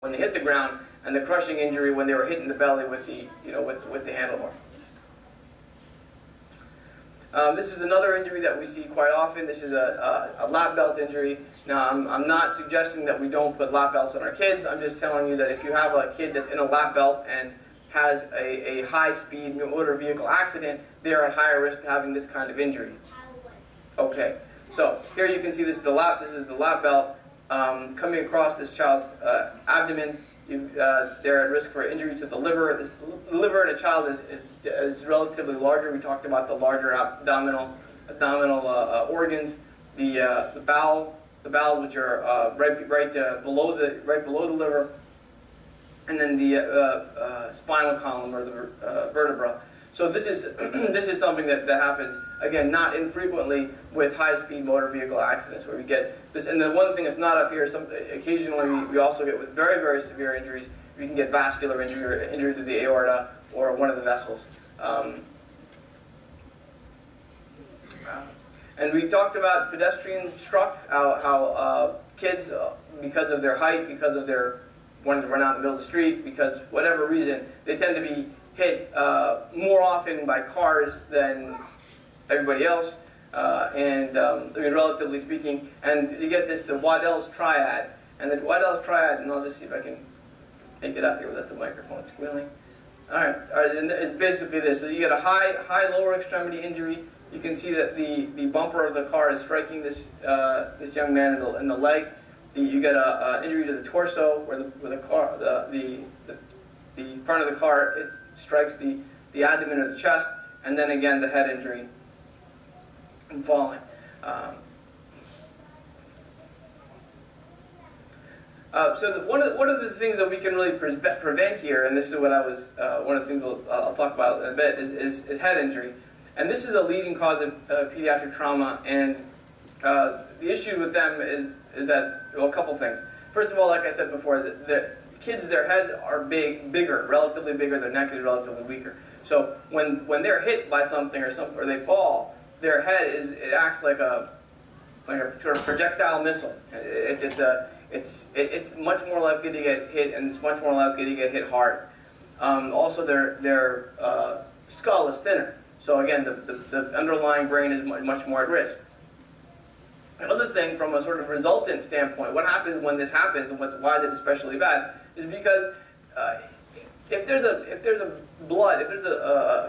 when they hit the ground, and the crushing injury when they were hit in the belly with the, with the handlebar. This is another injury that we see quite often. This is a lap belt injury. Now, I'm not suggesting that we don't put lap belts on our kids. I'm just telling you that if you have a kid that's in a lap belt and has a high-speed motor vehicle accident, they are at higher risk to having this kind of injury. Okay, so here you can see this is the lap belt coming across this child's abdomen. They're at risk for injury to the liver. The liver in a child is relatively larger. We talked about the larger abdominal organs. The bowel, which are right below the liver, and then the spinal column or the vertebra. So this is something that happens, again, not infrequently with high-speed motor vehicle accidents, where we get this. And the one thing that's not up here, occasionally we also get with very, very severe injuries, we can get vascular injury or injury to the aorta or one of the vessels. And we talked about pedestrian struck, how kids, because of their height, because of their wanting to run out in the middle of the street, because whatever reason, they tend to be hit more often by cars than everybody else, I mean, relatively speaking. And you get this Waddell's triad, and the Waddell's triad, and I'll just see if I can make it out here without the microphone squealing. All right, and it's basically this. So you get a high lower extremity injury. You can see that the bumper of the car is striking this young man in the leg. You get an injury to the torso, where the front of the car, it strikes the abdomen or the chest, and then again the head injury and falling. One of the things that we can really prevent here, and this is what one of the things I'll talk about in a bit, is head injury. And this is a leading cause of pediatric trauma, and the issue with them is that, well, a couple things. First of all, like I said before, the kids, their heads are bigger, relatively bigger. Their neck is relatively weaker. So when they're hit by something or they fall, their head acts like a sort of projectile missile. It's much more likely to get hit, and it's much more likely to get hit hard. Also, their skull is thinner. So again, the underlying brain is much more at risk. Another thing, from a sort of resultant standpoint, what happens when this happens, and why is it especially bad, is because if there's a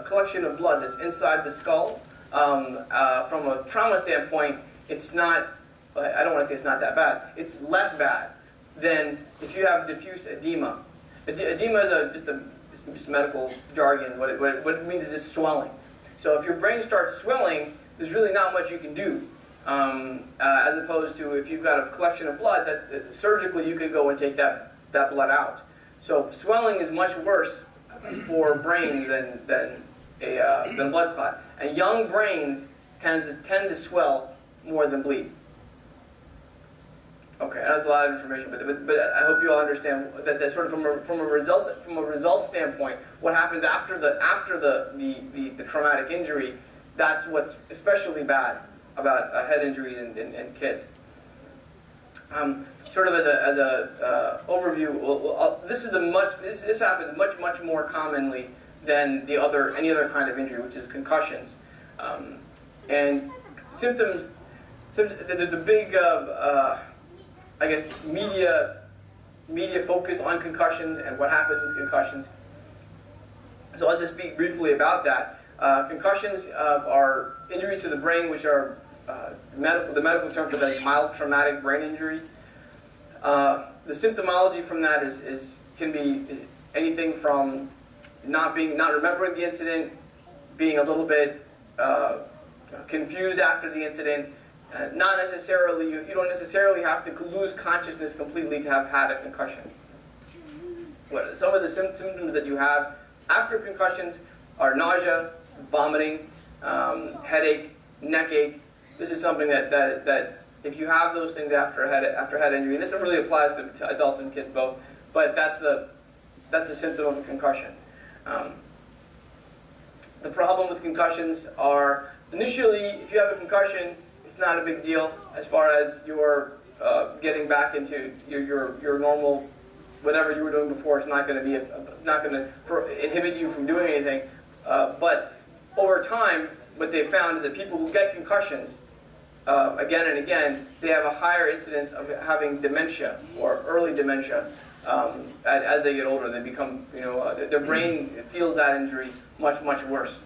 collection of blood that's inside the skull, from a trauma standpoint, it's not. I don't want to say it's not that bad. It's less bad than if you have diffuse edema. Edema is just medical jargon. What it means is just swelling. So if your brain starts swelling, there's really not much you can do. As opposed to if you've got a collection of blood, that surgically you could go and take that blood out. So swelling is much worse for brains than blood clot. And young brains tend to swell more than bleed. Okay, that's a lot of information, but I hope you all understand that sort of from a result standpoint, what happens after the traumatic injury, that's what's especially bad about head injuries in kids. Sort of as a overview, this happens much more commonly than any other kind of injury, which is concussions. And symptoms. There's a big I guess media focus on concussions and what happens with concussions. So I'll just speak briefly about that. Concussions are injuries to the brain, which are the medical term for that is mild traumatic brain injury. The symptomology from that can be anything from not remembering the incident, being a little bit confused after the incident. Not necessarily, you don't necessarily have to lose consciousness completely to have had a concussion. Some of the symptoms that you have after concussions are nausea, vomiting, headache, neck ache. This is something that if you have those things after head injury, and this really applies to adults and kids both, but that's the symptom of a concussion. The problem with concussions are, initially, if you have a concussion, it's not a big deal as far as your getting back into your normal whatever you were doing before is not going to be not going to inhibit you from doing anything. But over time, what they found is that people who get concussions again and again, they have a higher incidence of having dementia or early dementia as they get older. They become, their brain feels that injury much worse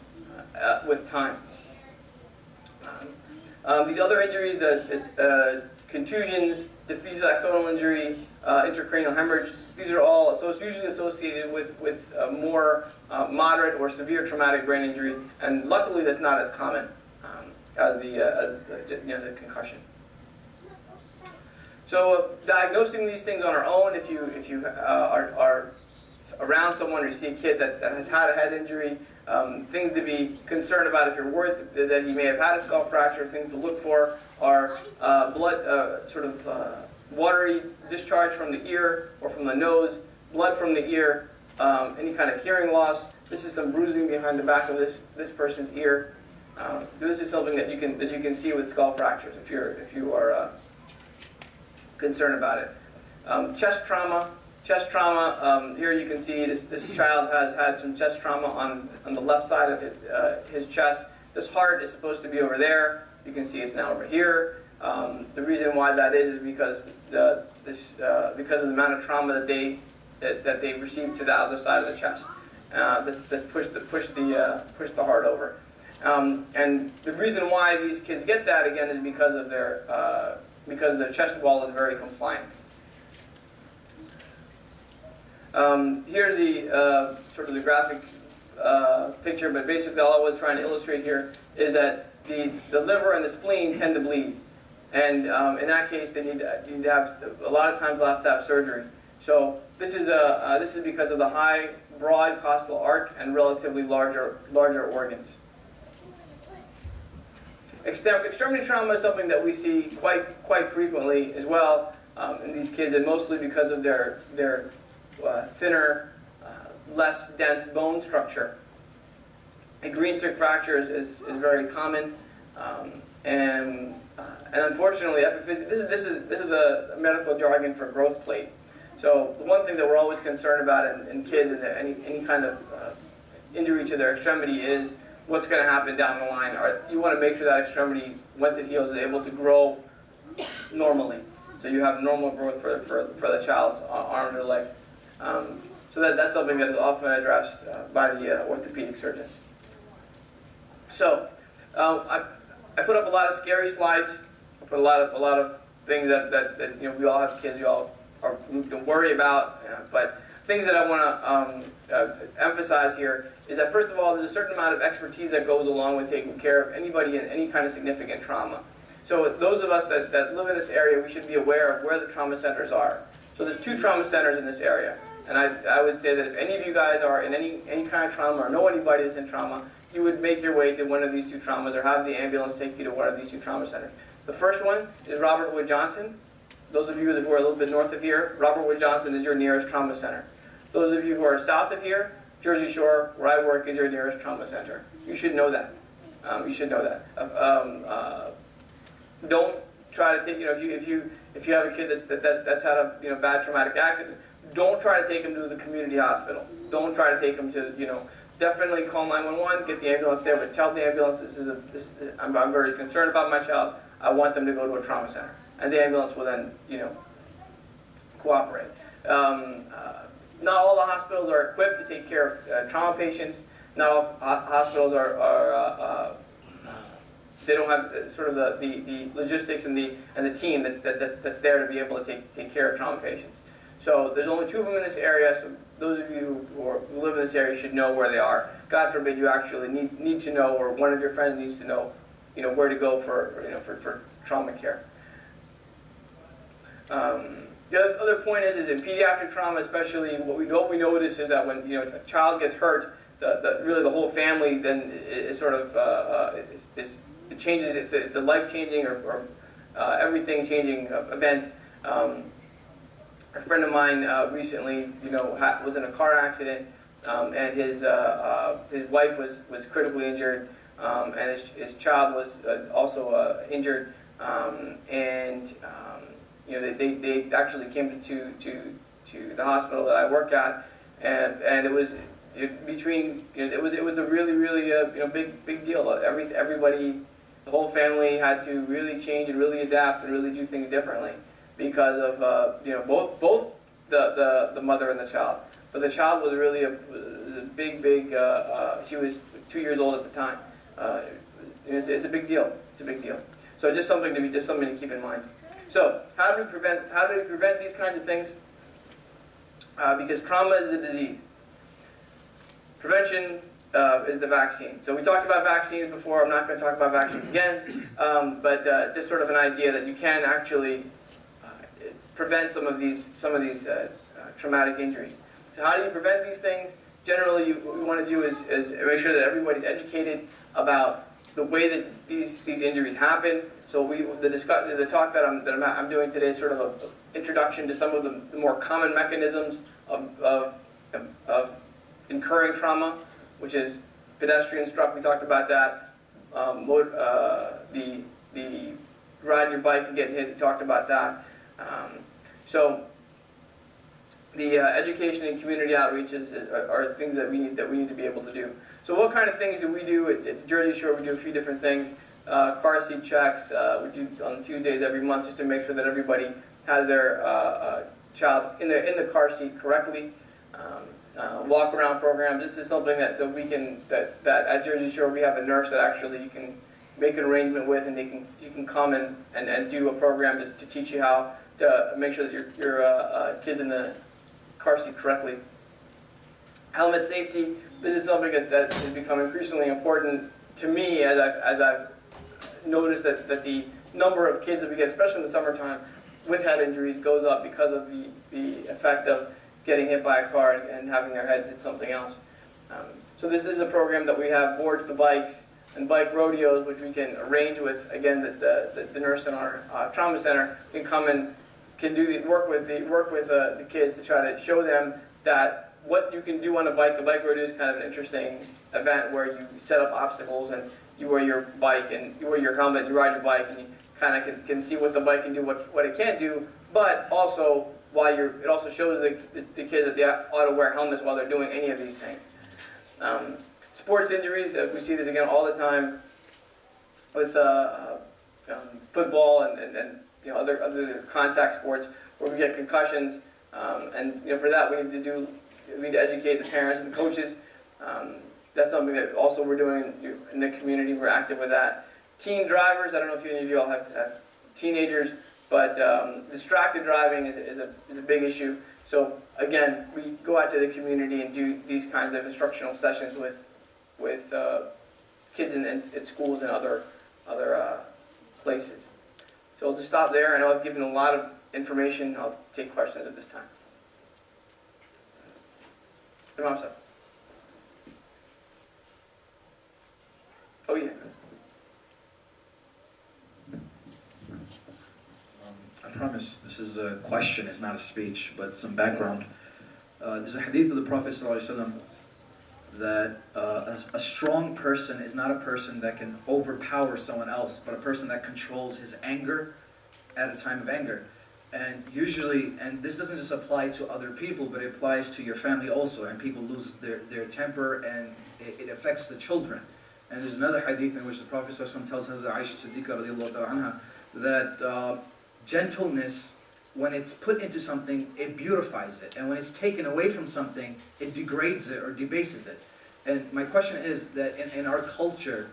with time. These other injuries, the contusions, diffuse axonal injury, intracranial hemorrhage, these are all usually associated with more moderate or severe traumatic brain injury, and luckily that's not as common as the concussion. So diagnosing these things on our own, if you are around someone or you see a kid that has had a head injury, things to be concerned about if you're worried that he may have had a skull fracture, things to look for are blood, watery discharge from the ear or from the nose, blood from the ear, any kind of hearing loss. This is some bruising behind the back of this person's ear. This is something that you can see with skull fractures if you are concerned about it. Chest trauma. Here you can see this child has had some chest trauma on the left side of his chest. This heart is supposed to be over there. You can see it's now over here. The reason why that is because because of the amount of trauma that they received to the other side of the chest. That's pushed the heart over. And the reason why these kids get that again is because their chest wall is very compliant. Here's the sort of the graphic picture, but basically all I was trying to illustrate here is that the liver and the spleen tend to bleed, and in that case they need to have, a lot of times they'll have to have surgery. So this is because of the high broad costal arc and relatively larger organs. Extremity trauma is something that we see quite frequently as well in these kids, and mostly because of their thinner, less dense bone structure. A green stick fracture is very common, and unfortunately, this is the medical jargon for growth plate. So the one thing that we're always concerned about in kids and any kind of injury to their extremity is what's going to happen down the line. You want to make sure that extremity, once it heals, is able to grow normally. So you have normal growth for the child's arms or legs. So that's something that is often addressed by the orthopedic surgeons. So I put up a lot of scary slides. I put a lot of things that we all have kids, we all are worry about, but things that I want to emphasize here is that, first of all, there's a certain amount of expertise that goes along with taking care of anybody in any kind of significant trauma. So those of us that live in this area, we should be aware of where the trauma centers are. So there's 2 trauma centers in this area. And I would say that if any of you guys are in any kind of trauma or know anybody that's in trauma, you would make your way to one of these 2 traumas or have the ambulance take you to one of these 2 trauma centers. The first one is Robert Wood Johnson. Those of you who are a little bit north of here, Robert Wood Johnson is your nearest trauma center. Those of you who are south of here, Jersey Shore, where I work, is your nearest trauma center. You should know that. You should know that. Don't try to take, if you have a kid that's had a bad traumatic accident, don't try to take him to the community hospital. Don't try to take him to, definitely call 911, get the ambulance there, but tell the ambulance I'm very concerned about my child. I want them to go to a trauma center, and the ambulance will then, cooperate. Not all the hospitals are equipped to take care of trauma patients. Not all hospitals they don't have sort of the logistics and the team that's there to be able to take care of trauma patients. So there's only 2 of them in this area. So those of you who live in this area should know where they are. God forbid you actually need to know, or one of your friends needs to know, where to go for trauma care. The other point is in pediatric trauma, especially, what we notice is that when a child gets hurt, really the whole family then is sort of it changes. It's a life-changing or everything-changing event. A friend of mine recently, was in a car accident, and his wife was critically injured, and his child was also injured, and they actually came to the hospital that I work at, and it was it was a really big deal. Everybody, the whole family had to really change and really adapt and really do things differently because of both the mother and the child. But the child was really a big she was 2 years old at the time. It's a big deal. It's a big deal. So just something to keep in mind. So how do we prevent these kinds of things? Because trauma is a disease. Prevention is the vaccine. So we talked about vaccines before. I'm not going to talk about vaccines again, but just sort of an idea that you can actually prevent some of these traumatic injuries. So how do you prevent these things? Generally, what we want to do is make sure that everybody's educated about the way that these injuries happen. So the talk that I'm doing today is sort of an introduction to some of the more common mechanisms of incurring trauma, which is pedestrian struck. We talked about that. The riding your bike and getting hit. We talked about that. So the education and community outreaches are things that we need to be able to do. So what kind of things do we do at Jersey Shore? We do a few different things. Car seat checks we do on Tuesdays every month, just to make sure that everybody has their child in the car seat correctly. Walk around programs. This is something that at Jersey Shore we have a nurse that actually you can make an arrangement with, and you can come and do a program to teach you how to make sure that your kid's in the car seat correctly. Helmet safety. This is something that has become increasingly important to me as I've noticed that the number of kids that we get, especially in the summertime, with head injuries goes up because of the effect of getting hit by a car and having their head hit something else. So this is a program that we have boards to bikes and bike rodeos, which we can arrange with, again, the nurse in our trauma center can come and can work with the kids to try to show them that what you can do on a bike. The bike rodeo is kind of an interesting event where you set up obstacles and you wear your bike and you wear your helmet, you ride your bike, and you kind of can see what the bike can do, what it can't do, but also it also shows the kids that they ought to wear helmets while they're doing any of these things. Sports injuries, we see this again all the time with football and other contact sports where we get concussions, and for that we need to educate the parents and the coaches. That's something that also we're doing in the community. We're active with that. Teen drivers, I don't know if any of you all have teenagers, but distracted driving is a big issue. So again, we go out to the community and do these kinds of instructional sessions with kids in schools and other places. So I'll just stop there. I know I've given a lot of information. I'll take questions at this time. Oh yeah. I promise this is a question, it's not a speech, but some background. There's a hadith of the Prophet ﷺ that a strong person is not a person that can overpower someone else, but a person that controls his anger at a time of anger. And usually, and this doesn't just apply to other people, but it applies to your family also, and people lose their temper, and it affects the children. And there's another hadith in which the Prophet ﷺ tells Hazrat Aisha Siddiqa radiallahu ta'ala anha that gentleness, when it's put into something, it beautifies it. And when it's taken away from something, it degrades it or debases it. And my question is that in our culture,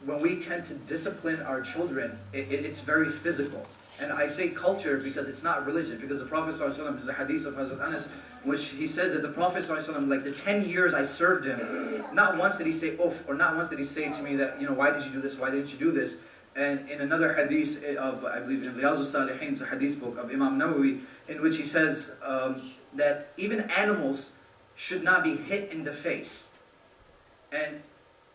when we tend to discipline our children, it's very physical. And I say culture because it's not religion, because the Prophet ﷺ, there's a hadith of Hazrat Anas, which he says that the Prophet ﷺ, like the 10 years I served him, not once did he say, oof, or not once did he say to me that, why did you do this, why didn't you do this? And in another hadith of, I believe in Riyaz al-Salihin, it's a hadith book of Imam Nawawi, in which he says that even animals should not be hit in the face. And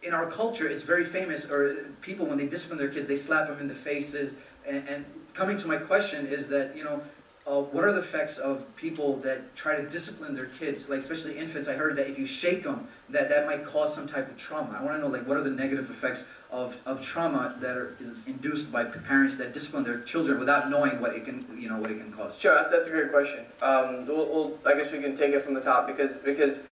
in our culture, it's very famous, or people, when they discipline their kids, they slap them in the faces. And coming to my question is that, what are the effects of people that try to discipline their kids, like especially infants? I heard that if you shake them, that might cause some type of trauma. I want to know, like, what are the negative effects of trauma that is induced by parents that discipline their children without knowing what it can, what it can cause? Sure, that's a great question. I guess we can take it from the top because